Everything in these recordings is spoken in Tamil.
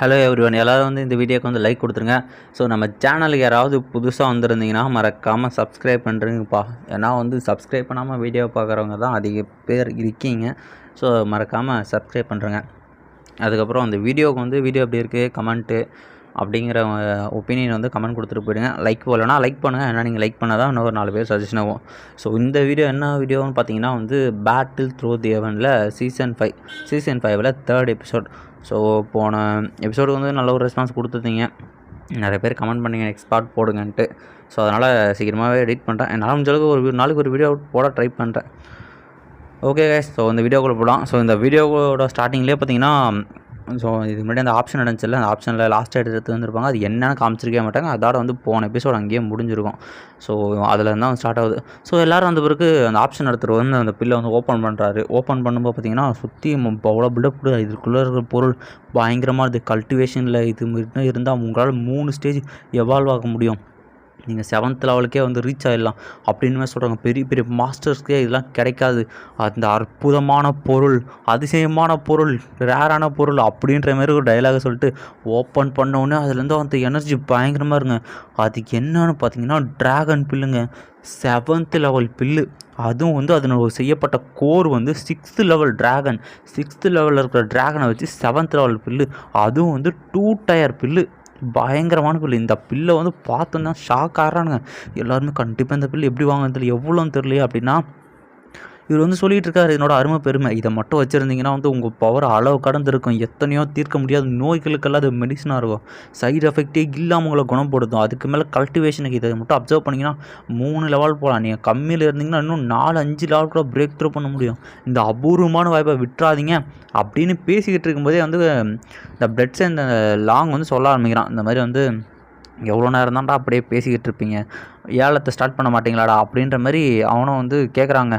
ஹலோ எவ்ரிவன், எல்லாரும் வந்து இந்த வீடியோக்கு வந்து லைக் கொடுத்துருங்க. ஸோ நம்ம சேனலுக்கு யாராவது புதுசாக வந்திருந்தீங்கன்னா மறக்காமல் சப்ஸ்கிரைப் பண்ணுறீங்கப்பா. ஏன்னா வந்து சப்ஸ்கிரைப் பண்ணாமல் வீடியோ பார்க்குறவங்க தான் அதிக பேர் இருக்கீங்க. ஸோ மறக்காமல் சப்ஸ்கிரைப் பண்ணுறேங்க. அதுக்கப்புறம் அந்த வீடியோவுக்கு வந்து வீடியோ எப்படி இருக்குது கமெண்ட்டு அப்படிங்கிற ஒப்பீனியன் வந்து கமெண்ட் கொடுத்துட்டு போயிடுங்க. லைக் போகலன்னா லைக் பண்ணுங்கள். ஏன்னா நீங்கள் லைக் பண்ணால் தான் இன்னொரு 4 பேர் சஜஷன் ஆகும். ஸோ இந்த வீடியோ என்ன வீடியோன்னு பார்த்தீங்கன்னா வந்து பேட்டில் த்ரூ தி ஹெவனில் சீசன் 5ல் 3rd எபிசோட். ஸோ போன எபிசோடுக்கு வந்து நல்ல ஒரு ரெஸ்பான்ஸ் கொடுத்துருந்தீங்க. நிறைய பேர் கமெண்ட் பண்ணிங்க நெக்ஸ்ட் பார்ட் போடுங்கன்ட்டு. ஸோ அதனால் சீக்கிரமாகவே எடிட் பண்ணுறேன். என்னால் முடிஞ்ச அளவுக்கு ஒரு நாளைக்கு ஒரு வீடியோ போட ட்ரை பண்ணுறேன். ஓகே கைஸ், ஸோ இந்த வீடியோக்குள்ளே போகலாம். ஸோ இந்த வீடியோவோட ஸ்டார்டிங்லேயே பார்த்தீங்கன்னா, ஸோ இதுக்கு முன்னாடி அந்த ஆப்ஷன் நடந்துச்சுல்ல, அந்த ஆப்ஷனில் லாஸ்ட் எடுத்து வந்துருப்பாங்க. அது என்னென்னு காமிச்சிருக்கவே மாட்டாங்க. அதோட வந்து போன எபிசோட் அங்கேயே முடிஞ்சிருக்கும். ஸோ அதில் தான் ஸ்டார்ட் ஆகுது. ஸோ எல்லோரும் அந்த பிறகு அந்த ஆப்ஷன் எடுத்துகிட்டு வந்து அந்த பில்லை வந்து ஓப்பன் பண்ணுறாரு. ஓப்பன் பண்ணும்போது பார்த்தீங்கன்னா சுற்றி அவ்வளோ பில்டப், இதுக்குள்ளே இருக்கிற பொருள் பயங்கரமாக இருக்குது. கல்டிவேஷனில் இது இருந்தால் உங்களால் 3 ஸ்டேஜ் எவால்வ் ஆக முடியும். நீங்கள் 7th லெவலுக்கே வந்து ரீச் ஆகிடலாம் அப்படின்னு சொல்கிறாங்க. பெரிய பெரிய மாஸ்டர்ஸ்க்கே இதெல்லாம் கிடைக்காது. அந்த அற்புதமான பொருள், அதிசயமான பொருள், ரேரான பொருள் அப்படின்ற மாதிரி ஒரு டைலாகை சொல்லிட்டு ஓப்பன் பண்ணோடனே அதுலேருந்து அந்த எனர்ஜி பயங்கரமாக இருங்க. அதுக்கு என்னன்னு பார்த்தீங்கன்னா ட்ராகன் பில்லுங்க. 7th level bill. அதுவும் வந்து அதனோட செய்யப்பட்ட கோர் வந்து 6th லெவல் ட்ராகன். 6th லெவலில் இருக்கிற ட்ராகனை வச்சு 7th லெவல் பில்லு. அதுவும் வந்து 2 டயர் பில்லு. பயங்கரமான பில்லு. இந்த பில்லை வந்து பார்த்தோன்னா ஷாக் ஆகிறானுங்க எல்லாருமே. கண்டிப்பாக இந்த பில்லு எப்படி வாங்கினது தெரியல, எவ்வளோன்னு தெரியலையே அப்படின்னா இவர் வந்து சொல்லிகிட்டு இருக்காரு என்னோட அருமை பெருமை. இதை மட்டும் வச்சுருந்தீங்கன்னா வந்து உங்கள் பவர் அளவு கடந்து இருக்கும். எத்தனையோ தீர்க்க முடியாத நோய்களுக்கெல்லாம் அது மெடிசனாக இருக்கும். சைடு எஃபெக்டே இல்லாமல் உங்களை குணப்படுத்தும். அதுக்கு மேலே கல்டிவேஷனுக்கு இதை மட்டும் அப்சர்வ் பண்ணிங்கன்னா 3 லெவல் போகலாம். நீங்கள் கம்மியில் இருந்தீங்கன்னா இன்னும் 4-5 லெவல் கூட பிரேக் த்ரூ பண்ண முடியும். இந்த அபூர்வமான வாய்ப்பை விட்டுறாதீங்க அப்படின்னு பேசிக்கிட்டு இருக்கும்போதே வந்து இந்த பிளட்ஸ் இந்த லாங் வந்து சொல்ல ஆரம்பிக்கிறான். இந்த மாதிரி வந்து எவ்வளோ நேரம் தான்டா அப்படியே பேசிக்கிட்டு இருப்பீங்க, ஏலத்தை ஸ்டார்ட் பண்ண மாட்டிங்களாடா அப்படின்ற மாதிரி அவனும் வந்து கேட்குறாங்க.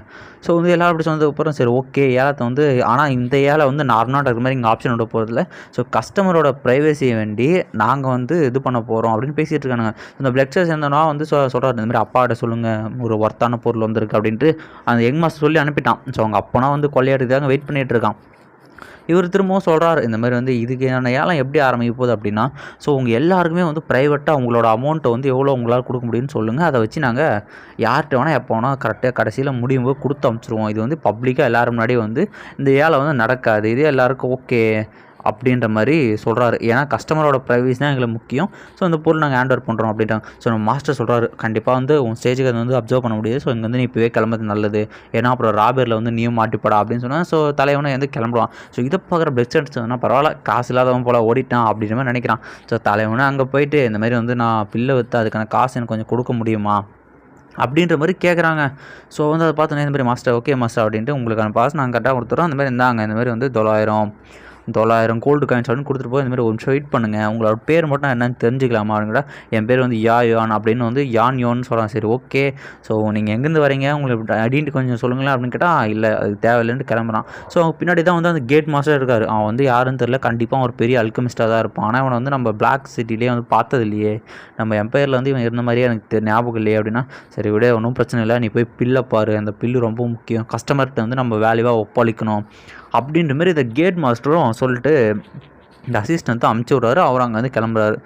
ஸோ வந்து எல்லோரும் அப்படி சொன்னதுக்கப்புறம் சரி ஓகே ஏலத்தை வந்து, ஆனால் இந்த ஏலை வந்து நார்மலாக இருக்கிற மாதிரி இங்கே ஆப்ஷன் விட போகிறதில்ல. ஸோ கஸ்டமரோட ப்ரைவசியை வேண்டி நாங்கள் வந்து இது பண்ண போகிறோம் அப்படின்னு பேசிகிட்டு இருக்கானுங்க. இந்த பிளக்ஸர் சேர்ந்தனா வந்து சொல்கிறாரு இந்த மாதிரி அப்பாட்ட சொல்லுங்கள் ஒரு ஒர்த்தான பொருள் வந்திருக்கு அப்படின்ட்டு அந்த யங் மாஸ்டர் சொல்லி அனுப்பிட்டான். ஸோ அவங்க அப்போனா வந்து கொள்ளையாடுறதுக்காக வெயிட் பண்ணிகிட்டு இருக்கான். இவர் திரும்பவும் சொல்கிறார் இந்த மாதிரி வந்து இதுக்கான ஏலம் எப்படி ஆரம்பிக்க போகுது அப்படின்னா, ஸோ உங்கள் எல்லாருக்குமே வந்து ப்ரைவேட்டாக உங்களோட அமௌண்ட்டை வந்து எவ்வளோ உங்களால் கொடுக்க முடியும்னு சொல்லுங்கள். அதை வச்சு நாங்கள் யார்கிட்ட வேணால் எப்போ வேணால் கரெக்டாக கடைசியில் முடியும் போது கொடுத்து அனுப்பிச்சிருவோம். இது வந்து பப்ளிக்காக எல்லோரும் முன்னாடி வந்து இந்த ஏலம் வந்து நடக்காது. இதே எல்லாருக்கும் ஓகே அப்படின்ற மாதிரி சொல்கிறாரு. ஏன்னா கஸ்டமரோட ப்ரைவசி தான் எங்களுக்கு முக்கியம். ஸோ இந்த பொருள் நாங்கள் ஹேண்ட் ஓவர் பண்ணுறோம் அப்படின்ட்டாங்க. ஸோ நம்ம மாஸ்டர் சொல்கிறாரு கண்டிப்பாக வந்து உன் ஸ்டேஜுக்கு அதை வந்து அப்சர்வ் பண்ண முடியாது. ஸோ இங்கே வந்து நீ இப்போவே கிளம்புறது நல்லது. ஏன்னா அப்புறம் ராபேரில் வந்து நீயும் மாட்டிப்படா அப்படின்னு சொன்னால் ஸோ தலைவனை வந்து கிளம்புவான். ஸோ இதை பார்க்குற பெஸ்ட் அடிச்சதுன்னா பரவாயில்ல காசு இல்லாதவன் போல் ஓடிட்டான் அப்படின்ற மாதிரி நினைக்கிறான். ஸோ தலைவனை அங்கே போயிட்டு இந்த மாதிரி வந்து நான் பில்லை விற்று அதுக்கான காசு எனக்கு கொஞ்சம் கொடுக்க முடியுமா அப்படின்ற மாதிரி கேட்குறாங்க. ஸோ வந்து அதை பார்த்தோன்னே இந்த மாதிரி மாஸ்டர் ஓகே மாஸ்டர் அப்படின்ட்டு உங்களுக்கான பாஸ் நாங்கள் கரெக்டாக கொடுத்துறோம். அந்த மாதிரி இருந்தாங்க இந்த மாதிரி வந்து 900 கோல்டு காயின்ஸ் அப்படின்னு கொடுத்துட்டு போய் இந்தமாதிரி ஒரு நிமிஷம் வெயிட் பண்ணுங்கள், உங்களோட பேர் மட்டும் என்னென்னு தெரிஞ்சுக்கலாமா அப்படிங்கிற. என் பேர் வந்து யான் அப்படின்னு வந்து யோன்னு சொல்கிறான். சரி ஓகே, ஸோ நீங்கள் எங்கேருந்து வரீங்க, உங்களுக்கு ஐடென்டி கொஞ்சம் சொல்லுங்களேன் அப்படின்னு கேட்டால் இல்லை அது தேவையில்லைன்ட்டு கிளம்புறான். ஸோ அவங்க பின்னாடி தான் வந்து அந்த கேட் மாஸ்டர் இருக்கார். அவன் வந்து யாருன்னு தெரியல, கண்டிப்பாக ஒரு பெரிய அல்கமிஸ்டாக தான் இருப்பான். ஆனால் அவனை வந்து நம்ம பிளாக் சிட்டிலே வந்து பார்த்தது இல்லையே, நம்ம எம்பையரில் வந்து இவன் இருந்த மாதிரியே எனக்கு ஞாபகம் இல்லையே அப்படின்னா. சரி விட ஒன்றும் பிரச்சனை இல்லை, நீ போய் பில்லை பாரு, அந்த பில்லு ரொம்ப முக்கியம், கஸ்டமர்கிட்ட வந்து நம்ம வேல்யூவாக ஒப்பளிக்கணும் அப்படின்ற மாதிரி இந்த கேட் மாஸ்டரும் சொல்லிட்டு இந்த அசிஸ்டண்ட்டும் அமுச்சு விட்றாரு. அவர் அங்கே வந்து கிளம்புறாரு.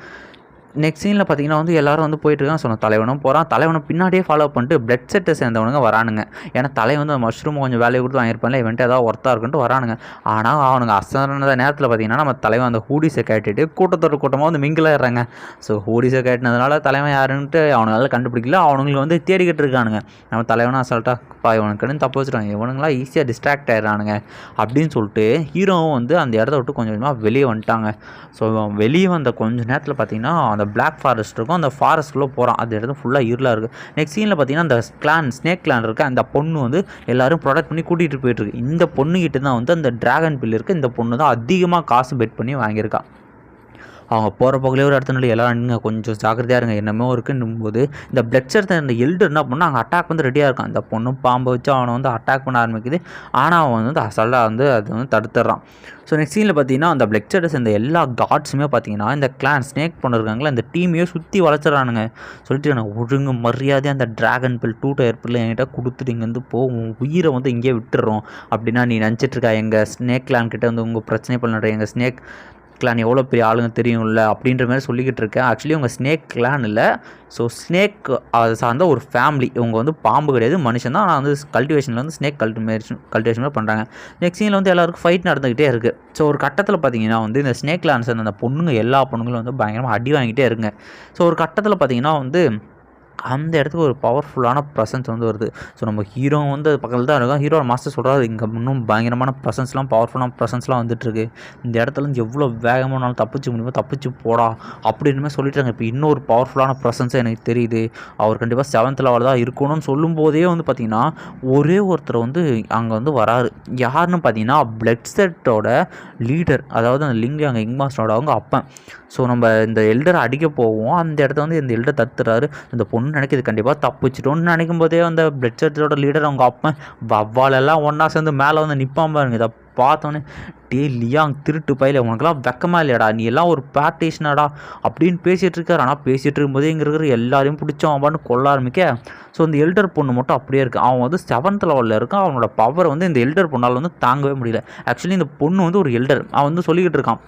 நெக்ஸ்ட் சீனில் பார்த்தீங்கன்னா வந்து எல்லோரும் வந்து போயிட்டுருக்கான். சொன்ன தலைவனும் போகிறான். தலைவனை பின்னாடியே ஃபாலோ பண்ணிட்டு பிளட் செட்டை சேர்ந்தவனுங்க வரானுங்க. ஏன்னா தலைவன் வந்து மஷ்ரூம் கொஞ்சம் வேலையை கொடுத்து வாங்கியிருப்பான்ல, இவன்ட்டு ஏதாவது ஒர்த்தாக இருக்குன்ட்டு வரானுங்க. ஆனால் அவனுங்க அசந்த நேரத்தில் பார்த்தீங்கன்னா நம்ம தலைவன் அந்த ஹூடிஸை கேட்டுட்டு கூட்டத்தோட கூட்டமாக வந்து மிங்கிலாயிடுறாங்க. ஸோ ஹூடிஸை கேட்டினதுனால தலைவன் யாருன்ட்டு அவனுங்களால கண்டுபிடிக்கல. அவனுங்களை வந்து தேடிக்கிட்டு இருக்கானுங்க. நம்ம தலைவனும் அசால்ட்டாக இவனுக்குன்னு தப்பு வச்சுட்டாங்க, இவனுங்களாம் ஈஸியாக டிஸ்ட்ராக்ட் ஆகிடுறானுங்க அப்படின்னு சொல்லிட்டு ஹீரோவும் வந்து அந்த இடத்த விட்டு கொஞ்சம் கொஞ்சமாக வெளியே வந்துட்டாங்க. ஸோ வெளியே வந்த கொஞ்சம் நேரத்தில் பார்த்தீங்கன்னா அந்த பிளாக் ஃபாரஸ்ட் இருக்கும். அந்த ஃபாரஸ்ட்குள்ளே போகிறான். அந்த இடத்துல ஃபுல்லாக இருளாக இருக்குது. நெக்ஸ்ட் சீனில் பார்த்தீங்கன்னா அந்த ஸ்னேக் கிளான் இருக்குது. அந்த பொண்ணு வந்து எல்லோரும் ப்ரொடக்ட் பண்ணி கூட்டிகிட்டு போயிட்டுருக்கு. இந்த பொண்ணுக்கிட்ட தான் வந்து அந்த ட்ராகன் பில் இருக்குது. இந்த பொண்ணு தான் அதிகமாக காசு பெட் பண்ணி வாங்கியிருக்கா. அவங்க போகிற போகலே ஒரு இடத்துல எல்லாம் கொஞ்சம் ஜாக்கிரதையாக இருங்க என்னமோ இருக்குன்னும் போது இந்த பிளட்சர் இந்த எல்டர் என்ன பண்ணால் அங்கே அட்டாக் வந்து ரெடியாக இருக்கான். இந்த பொண்ணும் பாம்பை வச்சு அவனை வந்து அட்டாக் பண்ண ஆரம்பிக்குது. ஆனால் அவன் வந்து அசலாக வந்து அதை வந்து தடுத்துடுறான். ஸோ நெக்ஸ்ட் சீனில் பார்த்தீங்கன்னா அந்த பிளட்சர்ஸ் இந்த எல்லா காட்ஸுமே பார்த்தீங்கன்னா இந்த கிளான் ஸ்னேக் பண்ணிருக்காங்களே அந்த டீமையே சுற்றி வளர்த்துறானுங்க. சொல்லிட்டு எனக்கு ஒழுங்கு மரியாதையாக அந்த ட்ராகன் பில் 2 டயர் பில் என்கிட்ட கொடுத்துட்டு இங்கேருந்து போகும், உயிரை வந்து இங்கேயே விட்டுடுறோம் அப்படின்னா நீ நினச்சிட்ருக்கா எங்கள் ஸ்னேக் கிளான் கிட்டே வந்து உங்கள் பிரச்சனை பண்ணுற எங்கள் ஸ்னேக் கிளான் எவ்வளோ பெரிய ஆளுங்க தெரியும்ல அப்படின்ற மாதிரி சொல்லிக்கிட்டு இருக்கேன். ஆக்சுவலி இவங்க ஸ்னேக் கிளான் இல்லை, ஸோ ஸ்னேக் அதை சார்ந்த ஒரு ஃபேமிலி. இவங்க வந்து பாம்பு கிடையாது, மனுஷன் தான். ஆனால் வந்து கல்டிவேஷனில் வந்து ஸ்னேக் கல்டிவேஷன் பண்ணுறாங்க. நெக்ஸ்ட் சீனில் வந்து எல்லாருக்கும் ஃபைட் நடந்துக்கிட்டே இருக்குது. ஸோ ஒரு கட்டத்தில் பார்த்தீங்கன்னா வந்து இந்த ஸ்னேக் கிளான்ஸ் அந்த பொண்ணுங்க எல்லா பொண்ணுங்களும் வந்து பயங்கரமாக அடி வாங்கிட்டே இருக்குங்க. ஸோ ஒரு கட்டத்தில் பார்த்தீங்கன்னா வந்து அந்த இடத்துக்கு ஒரு பவர்ஃபுல்லான ப்ரெசன்ஸ் வந்து வருது. ஸோ நம்ம ஹீரோ வந்து அது பக்கத்தில் தான் இருக்கும். ஹீரோட மாஸ்டர் சொல்கிறாரு, இங்கே இன்னும் பயங்கரமான ப்ரெசன்ஸ்லாம் பவர்ஃபுல்லான ப்ரெசன்ஸ்லாம் வந்துட்டுருக்கு. இந்த இடத்துலேருந்து எவ்வளோ வேகமானாலும் தப்பிச்சு முடியுமோ தப்பிச்சு போடா அப்படின்னு சொல்லிட்டாங்க. இப்போ இன்னொரு பவர்ஃபுல்லான ப்ரெசன்ஸை எனக்கு தெரியுது. அவர் கண்டிப்பாக 7th லெவல் தான் இருக்கணும்னு சொல்லும்போதே வந்து பார்த்திங்கன்னா ஒரே ஒருத்தர் வந்து அங்கே வந்து வராரு. யாருன்னு பார்த்தீங்கன்னா பிளட் செட்டோட லீடர், அதாவது அந்த லிங்க் அங்கே இங் மாஸ்டரோட அவங்க அப்பன். ஸோ நம்ம இந்த எல்டரை அடிக்க போவோம், அந்த இடத்த வந்து இந்த எல்டர் தத்துறாரு. இந்த பொண்ணு நினைக்கிது கண்டிப்பாக தப்பிச்சிட்டோன்னு நினைக்கும் போதே அந்த பிளட் செட்டோட லீடர் அவங்க அப்பன் வவ்வாலெல்லாம் ஒன்றா சேர்ந்து மேலே வந்து நிற்பான் பாருங்க. இதை பார்த்தோன்னே டே லியாங் திருட்டு பையில உனக்கெல்லாம் வெக்கமா இல்லையாடா, நீ எல்லாம் ஒரு பார்ட்டிஷனாடா அப்படின்னு பேசிகிட்டு இருக்காரு. ஆனால் பேசிகிட்டு இருக்கும்போதே இங்கே இருக்கிற எல்லாரையும் பிடிச்சோம் அவன் கொள்ள ஆரம்பிக்க. ஸோ இந்த எல்டர் பொண்ணு மட்டும் அப்படியே இருக்குது. அவன் வந்து 7th லெவலில் இருக்கான். அவனோட பவர் வந்து இந்த எல்டர் பொண்ணால் வந்து தாங்கவே முடியல. ஆக்சுவலி இந்த பொண்ணு வந்து ஒரு எல்டர். அவன் வந்து சொல்லிக்கிட்டு இருக்கான்,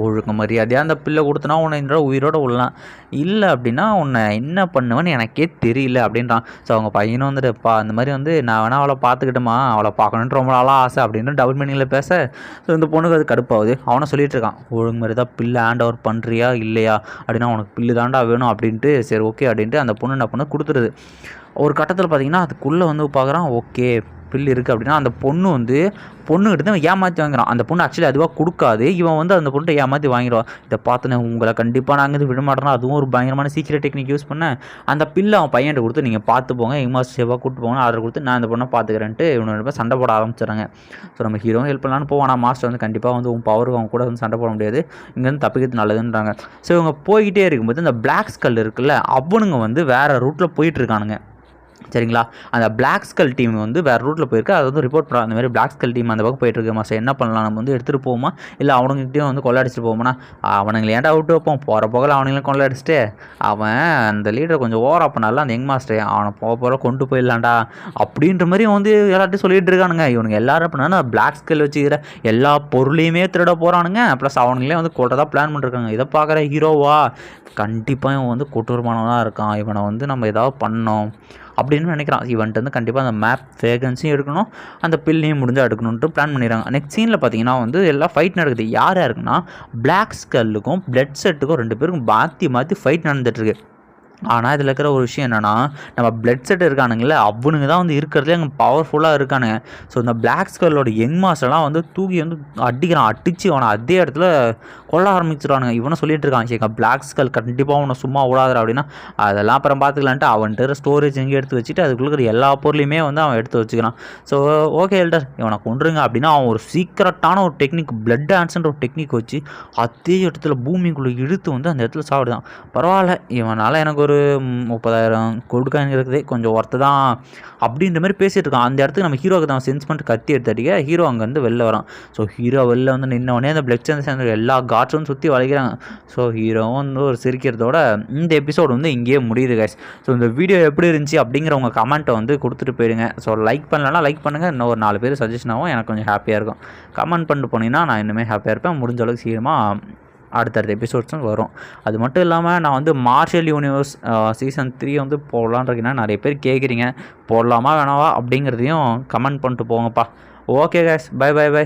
ஒழுக்க மரியாதையாக அந்த பிள்ளை கொடுத்தனா உன்னை இந்த உயிரோடு விடலாம், இல்லை அப்படின்னா உன்னை என்ன பண்ணுவேன்னு எனக்கே தெரியல அப்படின்றான். ஸோ அவங்க பையனும் வந்துட்டுப்பா அந்த மாதிரி வந்து நான் வேணால் அவளை பார்த்துக்கிட்டோமா, அவளை பார்க்கணுன்ற ரொம்ப நாளாக ஆசை அப்படின்னு டபுள் மீனிங்கில் பேச. ஸோ இந்த பொண்ணுக்கு அது கடுப்பாகுது. அவனை சொல்லிகிட்டு இருக்கான், ஒழுங்கு மாதிரி தான் பில்லு ஹேண்ட் ஓவர் பண்ணுறியா இல்லையா அப்படின்னா உனக்கு பில்லு தாண்டா வேணும் அப்படின்ட்டு. சரி ஓகே அப்படின்ட்டு அந்த பொண்ணு என்ன பண்ண கொடுத்துருது. ஒரு கட்டத்தில் பார்த்தீங்கன்னா அதுக்குள்ளே வந்து பார்க்குறான், ஓகே பில்லு இருக்குது அப்படின்னா அந்த பொண்ணு வந்து பொண்ணுக்கிட்ட தான் ஏமாற்றி வாங்குறான். அந்த பொண்ணு ஆக்சுவலி அதுவாக கொடுக்காது, இவன் வந்து அந்த பொண்ணை ஏமாற்றி வாங்கிடுவான். இதை பார்த்தேன் உங்களை கண்டிப்பாக நாங்கள் இது விட மாட்டோம்னா அதுவும் ஒரு பயங்கரமான சீக்கிரம் டெக்னிக் யூஸ் பண்ணேன். அந்த பில்லை அவன் பையன்கிட்ட கொடுத்து நீங்கள் பார்த்து போங்க, இமாஸ் சேவாக கூப்பிட்டு போங்க ஆர்டர் கொடுத்து நான் அந்த பொண்ணை பார்த்துக்கிறேன்ட்டு இவனோட சண்டை போட ஆரம்பிச்சிடறாங்க. ஸோ நம்ம ஹீரோ ஹெல்ப் பண்ணலான்னு போவோம். ஆனால் மாஸ்டர் வந்து கண்டிப்பாக வந்து உன் பவருக்கு அவங்க கூட வந்து சண்டை போட முடியாது, இங்கேருந்து தப்பிக்கிறது நல்லதுன்றாங்க. ஸோ இவங்க போய்கிட்டே இருக்கும்போது இந்த பிளாக் ஸ்கல் இருக்குல்ல அவனுங்க வந்து வேறு ரூட்டில் போயிட்டுருக்கானுங்க. சரிங்களா, அந்த பிளாக் ஸ்கல் டீம் வந்து வேறு ரூட்டில் போயிருக்கு. அதை வந்து ரிப்போர்ட் பண்ணுறாங்க, அந்த மாதிரி பிளாக் ஸ்கல் டீம் அந்த பக்கம் போயிட்டுருக்கு மாஸ்டர், என்ன பண்ணலாம், நம்ம வந்து எடுத்துகிட்டு போவோமா இல்லை அவனுங்கிட்டையும் வந்து கொள்ளையடிச்சிட்டு போவோம்னா. அவனுங்களை ஏன்டா விட்டு வைப்போம், போகிற போகல அவனுங்களும் கொள்ளையடிச்சிட்டு அவன் அந்த லீடர் கொஞ்சம் ஓவரா பண்ணால அந்த யங் மாஸ்டர் அவனை போகிற கொண்டு போயிடலாண்டா அப்படின்ற மாதிரி வந்து எல்லார்ட்டையும் சொல்லிகிட்டு இருக்கானுங்க. இவனுங்க எல்லாரும் பண்ணால் பிளாக் ஸ்கல் வச்சுக்கிற எல்லா பொருளையுமே திருட போகிறானுங்க. ப்ளஸ் அவனுங்களே வந்து கொட்டதாக பிளான் பண்ணிருக்காங்க. இதை பார்க்குற ஹீரோவா கண்டிப்பாக இவன் வந்து கொடூரமானவனாக இருக்கான், இவனை வந்து நம்ம ஏதாவது பண்ணோம் அப்படின்னு நினைக்கிறான். இவன்ட்டு வந்து கண்டிப்பாக அந்த மேப் வேகன்சியும் எடுக்கணும், அந்த பில்லையும் முடிஞ்சால் எடுக்கணுன்ட்டு பிளான் பண்ணிடுறாங்க. நெக்ஸ்ட் சீனில் பார்த்தீங்கன்னா வந்து எல்லாம் ஃபைட் நடக்குது. யார் யாருக்குன்னா பிளாக் ஸ்கல்லுக்கும் பிளட் செட்டுக்கும் 2 பேருக்கும் மாற்றி மாற்றி ஃபைட் நடந்துட்டுருக்கு. ஆனால் இதில் இருக்கிற ஒரு விஷயம் என்னென்னா நம்ம பிளட் செட் இருக்கானுங்களே அவனுங்க தான் வந்து இருக்கிறதுலே அங்கே பவர்ஃபுல்லாக இருக்கானுங்க. ஸோ இந்த பிளாக் ஸ்கல்லோட யங் மாஸ்டர்லாம் வந்து தூக்கி வந்து அடிக்கிறான், அடித்து அவனை அதே இடத்துல கொல்ல ஆரம்பிச்சிடுவானுங்க. இவனை சொல்லிட்டு இருக்கான், சரி பிளாக் ஸ்கல் கண்டிப்பாக அவனை சும்மா விடாதுற அப்படின்னா அதெல்லாம் அப்புறம் பார்த்துக்கலான்ட்டு அவன்கிட்ட ஸ்டோரேஜ் எங்கே எடுத்து வச்சுட்டு அதுக்குள்ளே இருக்கிற எல்லா பொருளையுமே வந்து அவன் எடுத்து வச்சுக்கிறான். ஸோ ஓகே எல்டர் இவனை கொண்டுருங்க அப்படின்னா அவன் ஒரு சீக்கிரட்டான ஒரு டெக்னிக் பிளட் டான்ஸ்ன்ற ஒரு டெக்னிக் வச்சு அதே இடத்துல பூமிக்குள்ளே இழுத்து வந்து அந்த இடத்துல சாப்பிடுதான். பரவாயில்ல இவனால் எனக்கு ஒரு 30,000 கொடுக்கான்னு இருக்குது, கொஞ்சம் ஒர்த்து தான் அப்படின்ற மாதிரி பேசிகிட்டு இருக்கான். அந்த இடத்துக்கு நம்ம ஹீரோக்கு தான் சென்ஸ் பண்ணிட்டு கத்தி எடுத்து அடிக்க ஹீரோ அங்கேருந்து வெளில வரான். ஸோ ஹீரோ வெளில வந்து நின்னவொடனே அந்த பிளட் சேர்ந்து எல்லா காட்ஸும் சுற்றி வளைக்கிறாங்க. ஸோ ஹீரோவும் வந்து ஒரு சிரிக்கிறதோட இந்த எபிசோடு வந்து இங்கேயே முடியுது கைஸ். ஸோ இந்த வீடியோ எப்படி இருந்துச்சு அப்படிங்கிறவங்க கமெண்ட்டை வந்து கொடுத்துட்டு போயிடுங்க. ஸோ லைக் பண்ணலன்னா லைக் பண்ணுங்கள், இன்னும் ஒரு 4 பேர் சஜஷனாகவும் எனக்கு கொஞ்சம் ஹாப்பியாக இருக்கும். கமெண்ட் பண்ணிட்டு போனீங்கன்னா நான் இன்னுமே ஹாப்பியாக இருப்பேன். முடிஞ்ச அளவுக்கு சீக்கிரமாக அடுத்தடுத்த எபிசோட்ஸும் வரும். அது மட்டும் இல்லாமல் நான் வந்து மார்ஷல் யூனிவர்ஸ் சீசன் 3 வந்து போடலான்றீங்கன்னா நிறைய பேர் கேட்குறீங்க, போடலாமா வேணாவா அப்படிங்கிறதையும் கமெண்ட் பண்ணிட்டு போங்கப்பா. Okay guys, bye bye by.